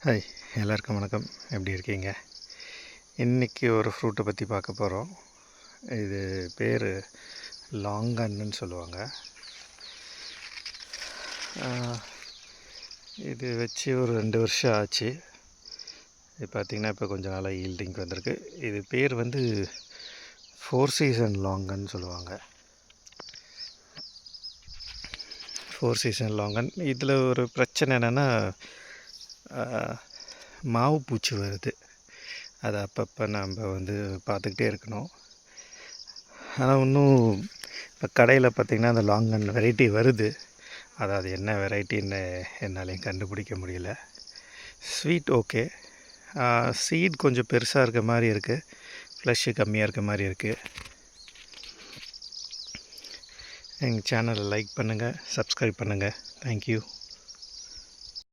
Hi, எல்லாருக்கும் வணக்கம். எப்படி இருக்கீங்க? இன்றைக்கி ஒரு ஃப்ரூட்டை பற்றி பார்க்க போகிறோம். இது பேர் லாங்கன்னு சொல்லுவாங்க. இது வச்சு ஒரு 2 வருஷம் ஆச்சு. இது பார்த்திங்கன்னா இப்போ கொஞ்சம் நாளாக ஈல்டிங்க்கு வந்திருக்கு. இது பேர் வந்து 4 சீசன் லாங்கன்னு சொல்லுவாங்க. 4 சீசன் லாங்கன். இதில் ஒரு பிரச்சனை என்னென்னா மாவு பூச்சி வருது. அதை அப்பப்போ நம்ம வந்து பார்த்துக்கிட்டே இருக்கணும். ஆனால் இன்னும் இப்போ கடையில் பார்த்திங்கன்னா அந்த லாங்கன் வெரைட்டி வருது. அதாவது என்ன வெரைட்டின்னு என்னாலையும் கண்டுபிடிக்க முடியல. ஸ்வீட் ஓகே, சீட் கொஞ்சம் பெருசாக இருக்க மாதிரி இருக்குது, ஃப்ளஷ்ஷு கம்மியாக இருக்க மாதிரி இருக்குது. எங்கள் சேனலை லைக் பண்ணுங்கள், சப்ஸ்கிரைப் பண்ணுங்கள். தேங்க்யூ.